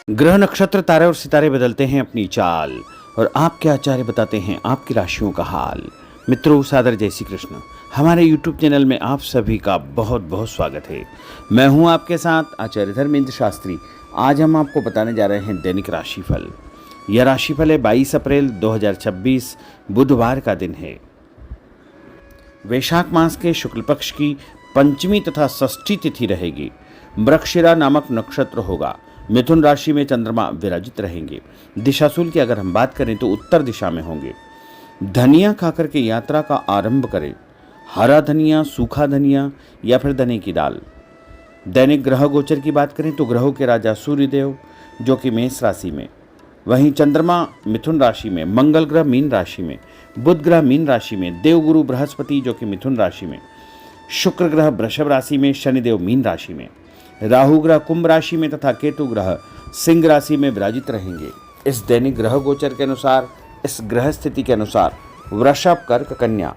ग्रह नक्षत्र तारे और सितारे बदलते हैं अपनी चाल और आपके आचार्य बताते हैं आपकी राशियों का हाल। मित्रों, सादर जय श्री कृष्ण। हमारे YouTube चैनल में आप सभी का बहुत बहुत स्वागत है। मैं हूं आपके साथ आचार्य धर्मेंद्र शास्त्री। आज हम आपको बताने जा रहे हैं दैनिक राशिफल। यह राशिफल है 22 अप्रैल 2026 बुधवार का दिन है। वैशाख मास के शुक्ल पक्ष की पंचमी तथा षष्ठी तिथि रहेगी। मृगशिरा नामक नक्षत्र होगा। मिथुन राशि में चंद्रमा विराजित रहेंगे। दिशाशूल की अगर हम बात करें तो उत्तर दिशा में होंगे। धनिया खाकर के यात्रा का आरंभ करें। हरा धनिया, सूखा धनिया या फिर धने की दाल। दैनिक ग्रह गोचर की बात करें तो ग्रहों के राजा सूर्यदेव जो कि मेष राशि में, वहीं चंद्रमा मिथुन राशि में, मंगल ग्रह मीन राशि में, बुध ग्रह मीन राशि में, देवगुरु बृहस्पति जो कि मिथुन राशि में, शुक्र ग्रह वृषभ राशि में, शनिदेव मीन राशि में, राहु ग्रह कुंभ राशि में तथा केतु ग्रह सिंह राशि में विराजित रहेंगे। इस दैनिक ग्रह गोचर के अनुसार, इस ग्रह स्थिति के अनुसार वृषभ, कर्क, कन्या,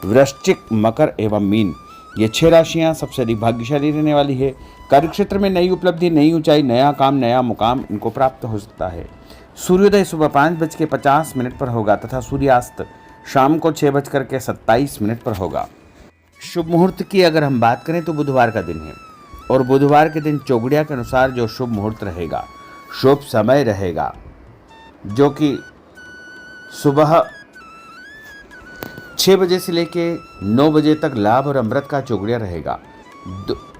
वृश्चिक, मकर एवं मीन, ये 6 राशियां सबसे अधिक भाग्यशाली रहने वाली है। कार्यक्षेत्र में नई उपलब्धि, नई ऊंचाई, नया काम, नया मुकाम इनको प्राप्त हो सकता है। सूर्योदय सुबह 5:50 पर होगा तथा सूर्यास्त शाम को 6:27 पर होगा। शुभ मुहूर्त की अगर हम बात करें तो बुधवार का दिन है और बुधवार के दिन चौगड़िया के अनुसार जो शुभ मुहूर्त रहेगा, शुभ समय रहेगा, जो कि सुबह 6 बजे से लेके 9 बजे तक लाभ और अमृत का चौगड़िया रहेगा।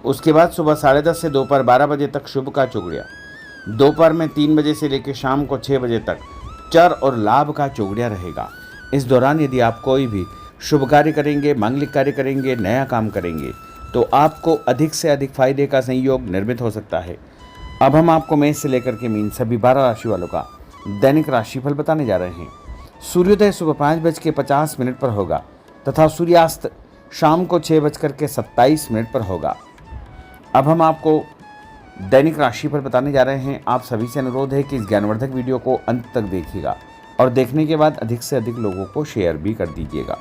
उसके बाद सुबह 10:30 से दोपहर 12 बजे तक शुभ का चौगड़िया। दोपहर में 3 बजे से लेकर शाम को 6 बजे तक चर और लाभ का चौगड़िया रहेगा। इस दौरान यदि आप कोई भी शुभ कार्य करेंगे, मांगलिक कार्य करेंगे, नया काम करेंगे तो आपको अधिक से अधिक फायदे का संयोग निर्मित हो सकता है। अब हम आपको मेष से लेकर के मीन सभी 12 राशि वालों का दैनिक राशिफल बताने जा रहे हैं। सूर्योदय सुबह 5:50 पर होगा तथा सूर्यास्त शाम को 6:27 पर होगा। अब हम आपको दैनिक राशिफल बताने जा रहे हैं। आप सभी से अनुरोध है कि इस ज्ञानवर्धक वीडियो को अंत तक देखिएगा और देखने के बाद अधिक से अधिक लोगों को शेयर भी कर दीजिएगा।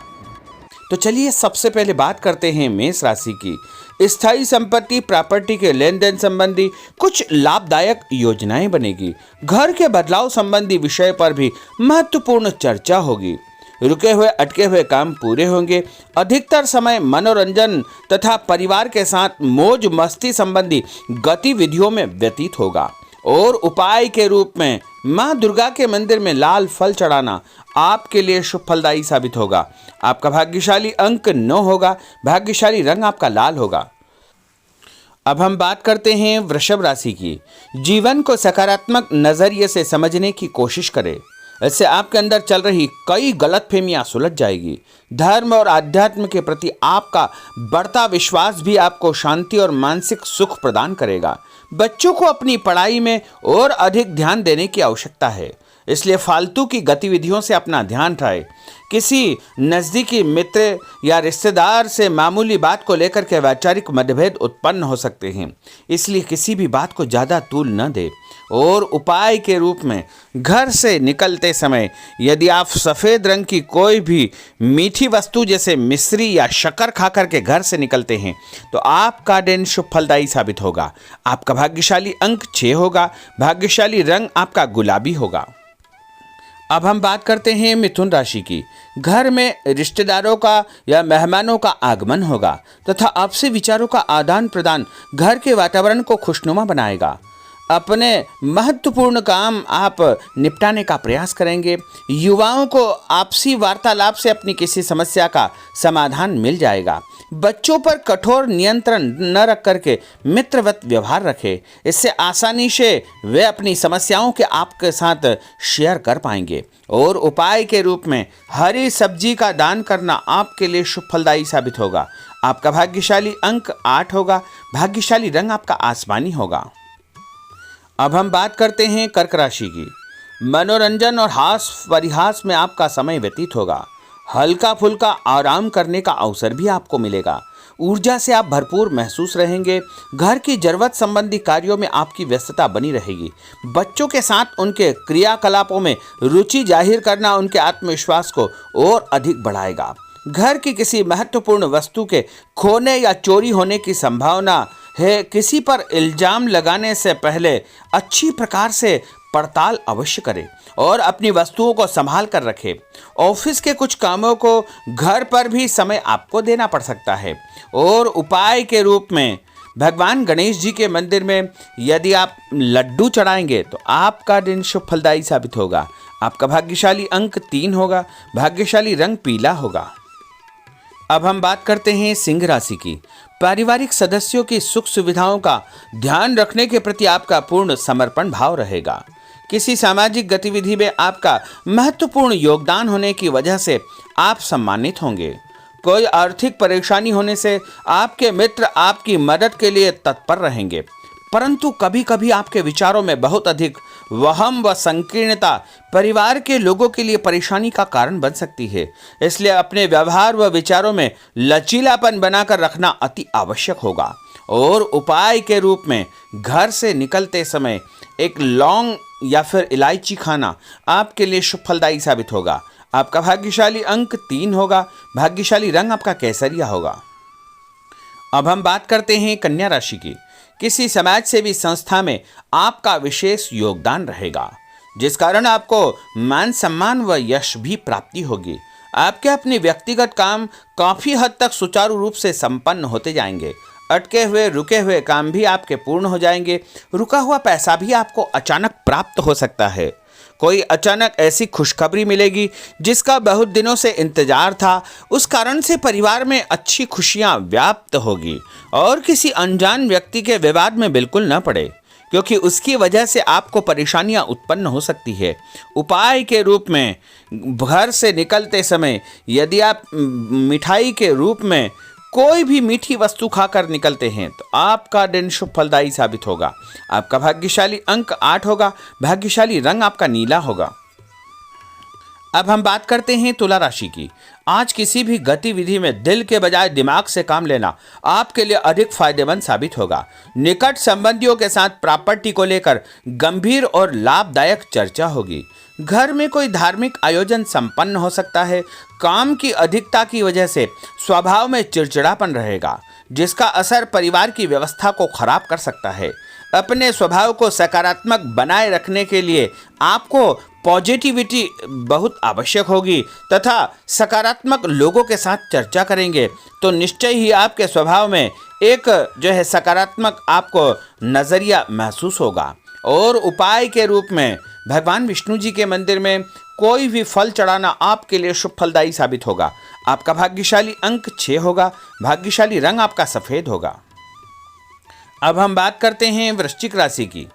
तो चलिए सबसे पहले बात करते हैं मेष राशि की। स्थायी संपत्ति, प्रॉपर्टी के लेन देन संबंधी कुछ लाभदायक योजनाएं बनेगी। घर के बदलाव संबंधी विषय पर भी महत्वपूर्ण चर्चा होगी। रुके हुए अटके हुए काम पूरे होंगे। अधिकतर समय मनोरंजन तथा परिवार के साथ मौज मस्ती संबंधी गतिविधियों में व्यतीत होगा। और उपाय के रूप में मां दुर्गा के मंदिर में लाल फल चढ़ाना आपके लिए शुभ फलदायी साबित होगा। आपका भाग्यशाली अंक 9 होगा। भाग्यशाली रंग आपका लाल होगा। अब हम बात करते हैं वृषभ राशि की। जीवन को सकारात्मक नजरिए से समझने की कोशिश करें। इससे आपके अंदर चल रही कई गलतफहमियां सुलझ जाएगी। धर्म और आध्यात्म के प्रति आपका बढ़ता विश्वास भी आपको शांति और मानसिक सुख प्रदान करेगा। बच्चों को अपनी पढ़ाई में और अधिक ध्यान देने की आवश्यकता है, इसलिए फालतू की गतिविधियों से अपना ध्यान हटाएं। किसी नज़दीकी मित्र या रिश्तेदार से मामूली बात को लेकर के वैचारिक मतभेद उत्पन्न हो सकते हैं, इसलिए किसी भी बात को ज़्यादा तूल न दें। और उपाय के रूप में घर से निकलते समय यदि आप सफ़ेद रंग की कोई भी मीठी वस्तु जैसे मिश्री या शक्कर खाकर के घर से निकलते हैं तो आपका दिन शुभ फलदायी साबित होगा। आपका भाग्यशाली अंक 6 होगा। भाग्यशाली रंग आपका गुलाबी होगा। अब हम बात करते हैं मिथुन राशि की। घर में रिश्तेदारों का या मेहमानों का आगमन होगा तथा आपसी विचारों का आदान प्रदान घर के वातावरण को खुशनुमा बनाएगा। अपने महत्वपूर्ण काम आप निपटाने का प्रयास करेंगे। युवाओं को आपसी वार्तालाप से अपनी किसी समस्या का समाधान मिल जाएगा। बच्चों पर कठोर नियंत्रण न रख करके मित्रवत व्यवहार रखें। इससे आसानी से वे अपनी समस्याओं के आपके साथ शेयर कर पाएंगे। और उपाय के रूप में हरी सब्जी का दान करना आपके लिए शुभ फलदायी साबित होगा। आपका भाग्यशाली अंक 8 होगा। भाग्यशाली रंग आपका आसमानी होगा। अब हम बात करते हैं कर्क राशि की। मनोरंजन और हास परिहास में आपका समय व्यतीत होगा। हल्का फुल्का आराम करने का अवसर भी आपको मिलेगा। ऊर्जा से आप भरपूर महसूस रहेंगे। घर की जरूरत संबंधी कार्यों में आपकी व्यस्तता बनी रहेगी। बच्चों के साथ उनके क्रियाकलापों में रुचि जाहिर करना उनके आत्मविश्वास को और अधिक बढ़ाएगा। घर की किसी महत्वपूर्ण वस्तु के खोने या चोरी होने की संभावना है, किसी पर इल्जाम लगाने से पहले अच्छी प्रकार से पड़ताल अवश्य करें और अपनी वस्तुओं को संभाल कर रखें। ऑफिस के कुछ कामों को घर पर भी समय आपको देना पड़ सकता है। और उपाय के रूप में भगवान गणेश जी के मंदिर में यदि आप लड्डू चढ़ाएंगे तो आपका दिन शुभ फलदायी साबित होगा। आपका भाग्यशाली अंक 3 होगा। भाग्यशाली रंग पीला होगा। अब हम बात करते हैं सिंह राशि की। पारिवारिक सदस्यों की सुख सुविधाओं का ध्यान रखने के प्रति आपका पूर्ण समर्पण भाव रहेगा। किसी सामाजिक गतिविधि में आपका महत्वपूर्ण योगदान होने की वजह से आप सम्मानित होंगे। कोई आर्थिक परेशानी होने से आपके मित्र आपकी मदद के लिए तत्पर रहेंगे, परंतु कभी कभी आपके विचारों में बहुत अधिक वहम व संकीर्णता परिवार के लोगों के लिए परेशानी का कारण बन सकती है। इसलिए अपने व्यवहार व विचारों में लचीलापन बनाकर रखना अति आवश्यक होगा। और उपाय के रूप में घर से निकलते समय एक लौंग या फिर इलायची खाना आपके लिए शुभ फलदायी साबित होगा। आपका भाग्यशाली अंक 3 होगा। भाग्यशाली रंग आपका केसरिया होगा। अब हम बात करते हैं कन्या राशि की। किसी समाज सेवी संस्था में आपका विशेष योगदान रहेगा, जिस कारण आपको मान सम्मान व यश भी प्राप्ति होगी। आपके अपने व्यक्तिगत काम काफी हद तक सुचारू रूप से संपन्न होते जाएंगे। अटके हुए रुके हुए काम भी आपके पूर्ण हो जाएंगे। रुका हुआ पैसा भी आपको अचानक प्राप्त हो सकता है। कोई अचानक ऐसी खुशखबरी मिलेगी जिसका बहुत दिनों से इंतजार था। उस कारण से परिवार में अच्छी खुशियां व्याप्त होगी। और किसी अनजान व्यक्ति के विवाद में बिल्कुल न पड़े, क्योंकि उसकी वजह से आपको परेशानियां उत्पन्न हो सकती है। उपाय के रूप में घर से निकलते समय यदि आप मिठाई के रूप में कोई भी मीठी वस्तु खाकर निकलते हैं तो आपका दिन शुभ फलदायी साबित होगा। आपका भाग्यशाली अंक 8 होगा। भाग्यशाली रंग आपका नीला होगा। अब हम बात करते हैं तुला राशि की। आज किसी भी गतिविधि में दिल के बजाय दिमाग से काम लेना आपके लिए अधिक फायदेमंद साबित होगा। निकट संबंधियों के साथ प्रॉपर्टी को लेकर गंभीर और लाभदायक चर्चा होगी। घर में कोई धार्मिक आयोजन संपन्न हो सकता है। काम की अधिकता की वजह से स्वभाव में चिड़चिड़ापन रहेगा, जिसका असर परिवार की व्यवस्था को खराब कर सकता है। अपने स्वभाव को सकारात्मक बनाए रखने के लिए आपको पॉजिटिविटी बहुत आवश्यक होगी तथा सकारात्मक लोगों के साथ चर्चा करेंगे तो निश्चय ही आपके स्वभाव में एक सकारात्मक आपको नज़रिया महसूस होगा। और उपाय के रूप में भगवान विष्णु जी के मंदिर में कोई भी फल चढ़ाना आपके लिए शुभ फलदायी साबित होगा। आपका भाग्यशाली अंक 6 होगा। भाग्यशाली रंग आपका सफ़ेद होगा। अब हम बात करते हैं वृश्चिक राशि की।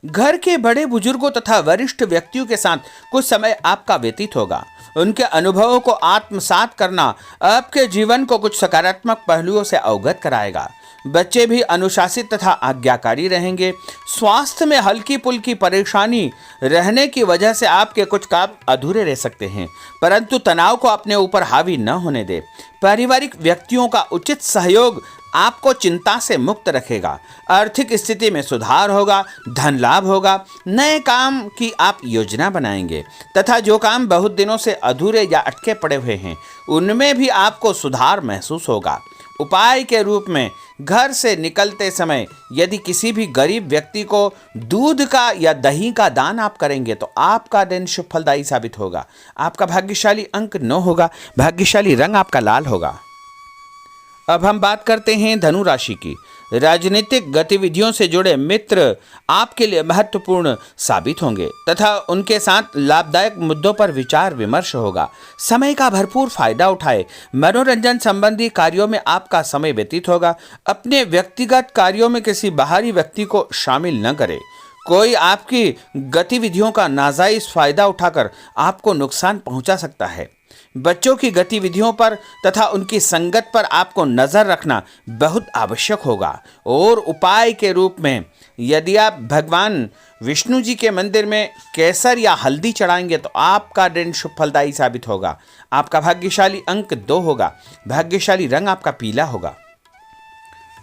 घर के बड़े बुजुर्गों तथा वरिष्ठ व्यक्तियों के साथ कुछ समय आपका व्यतीत होगा। उनके अनुभवों को आत्मसात करना आपके जीवन को कुछ सकारात्मक पहलुओं से अवगत कराएगा। बच्चे भी अनुशासित तथा आज्ञाकारी रहेंगे। स्वास्थ्य में हल्की पुल्की परेशानी रहने की वजह से आपके कुछ काम अधूरे रह सकते हैं, परंतु तनाव को अपने ऊपर हावी न होने दें। पारिवारिक व्यक्तियों का उचित सहयोग आपको चिंता से मुक्त रखेगा। आर्थिक स्थिति में सुधार होगा। धन लाभ होगा। नए काम की आप योजना बनाएंगे तथा जो काम बहुत दिनों से अधूरे या अटके पड़े हुए हैं उनमें भी आपको सुधार महसूस होगा। उपाय के रूप में घर से निकलते समय यदि किसी भी गरीब व्यक्ति को दूध का या दही का दान आप करेंगे तो आपका दिन शुभ फलदायी साबित होगा। आपका भाग्यशाली अंक 9 होगा। भाग्यशाली रंग आपका लाल होगा। अब हम बात करते हैं धनु राशि की। राजनीतिक गतिविधियों से जुड़े मित्र आपके लिए महत्वपूर्ण साबित होंगे तथा उनके साथ लाभदायक मुद्दों पर विचार विमर्श होगा। समय का भरपूर फायदा उठाए। मनोरंजन संबंधी कार्यों में आपका समय व्यतीत होगा। अपने व्यक्तिगत कार्यों में किसी बाहरी व्यक्ति को शामिल न करें। कोई आपकी गतिविधियों का नाजायज फायदा उठाकर आपको नुकसान पहुंचा सकता है। बच्चों की गतिविधियों पर तथा उनकी संगत पर आपको नज़र रखना बहुत आवश्यक होगा। और उपाय के रूप में यदि आप भगवान विष्णु जी के मंदिर में केसर या हल्दी चढ़ाएंगे तो आपका दिन शुभ फलदायी साबित होगा। आपका भाग्यशाली अंक 2 होगा। भाग्यशाली रंग आपका पीला होगा।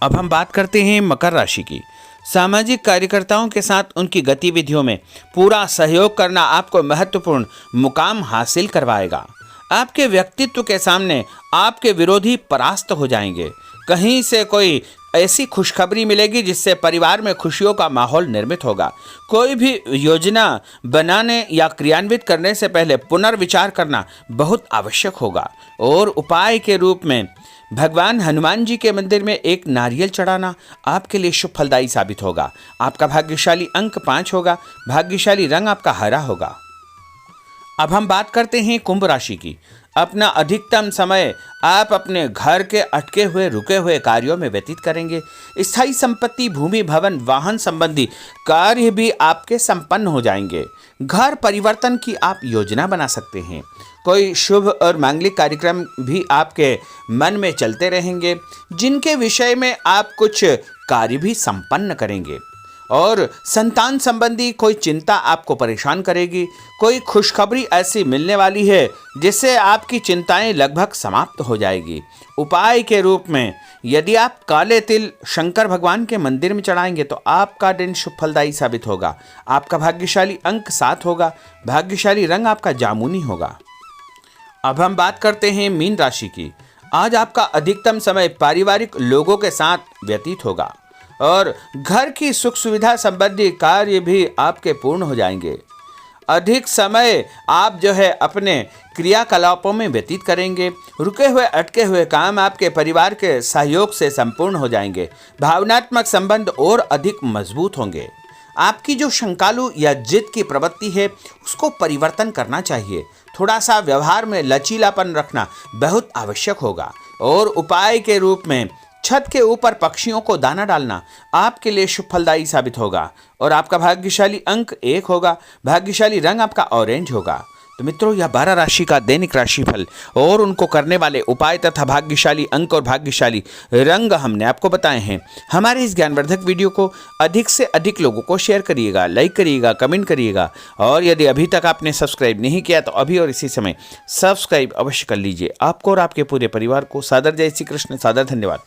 अब हम बात करते हैं मकर राशि की। सामाजिक कार्यकर्ताओं के साथ उनकी गतिविधियों में पूरा सहयोग करना आपको महत्वपूर्ण मुकाम हासिल करवाएगा। आपके व्यक्तित्व के सामने आपके विरोधी परास्त हो जाएंगे। कहीं से कोई ऐसी खुशखबरी मिलेगी जिससे परिवार में खुशियों का माहौल निर्मित होगा। कोई भी योजना बनाने या क्रियान्वित करने से पहले पुनर्विचार करना बहुत आवश्यक होगा। और उपाय के रूप में भगवान हनुमान जी के मंदिर में एक नारियल चढ़ाना आपके लिए शुभ फलदायी साबित होगा। आपका भाग्यशाली अंक 5 होगा। भाग्यशाली रंग आपका हरा होगा। अब हम बात करते हैं कुंभ राशि की। अपना अधिकतम समय आप अपने घर के अटके हुए रुके हुए कार्यों में व्यतीत करेंगे। स्थायी संपत्ति, भूमि, भवन, वाहन संबंधी कार्य भी आपके संपन्न हो जाएंगे। घर परिवर्तन की आप योजना बना सकते हैं। कोई शुभ और मांगलिक कार्यक्रम भी आपके मन में चलते रहेंगे, जिनके विषय में आप कुछ कार्य भी संपन्न करेंगे। और संतान संबंधी कोई चिंता आपको परेशान करेगी। कोई खुशखबरी ऐसी मिलने वाली है जिससे आपकी चिंताएं लगभग समाप्त हो जाएगी। उपाय के रूप में यदि आप काले तिल शंकर भगवान के मंदिर में चढ़ाएंगे तो आपका दिन शुभ फलदायी साबित होगा। आपका भाग्यशाली अंक 7 होगा। भाग्यशाली रंग आपका जामुनी होगा। अब हम बात करते हैं मीन राशि की। आज आपका अधिकतम समय पारिवारिक लोगों के साथ व्यतीत होगा और घर की सुख सुविधा संबंधी कार्य भी आपके पूर्ण हो जाएंगे। अधिक समय आप अपने क्रियाकलापों में व्यतीत करेंगे। रुके हुए अटके हुए काम आपके परिवार के सहयोग से संपूर्ण हो जाएंगे। भावनात्मक संबंध और अधिक मजबूत होंगे। आपकी जो शंकालु या जिद की प्रवृत्ति है उसको परिवर्तन करना चाहिए। थोड़ा सा व्यवहार में लचीलापन रखना बहुत आवश्यक होगा। और उपाय के रूप में छत के ऊपर पक्षियों को दाना डालना आपके लिए शुभ फलदायी साबित होगा। और आपका भाग्यशाली अंक 1 होगा। भाग्यशाली रंग आपका ऑरेंज होगा। तो मित्रों, यह 12 राशि का दैनिक राशिफल और उनको करने वाले उपाय तथा भाग्यशाली अंक और भाग्यशाली रंग हमने आपको बताए हैं। हमारे इस ज्ञानवर्धक वीडियो को अधिक से अधिक लोगों को शेयर करिएगा, लाइक करिएगा, कमेंट करिएगा। और यदि अभी तक आपने सब्सक्राइब नहीं किया तो अभी और इसी समय सब्सक्राइब अवश्य कर लीजिए। आपको और आपके पूरे परिवार को सादर जय श्री कृष्ण, सादर धन्यवाद।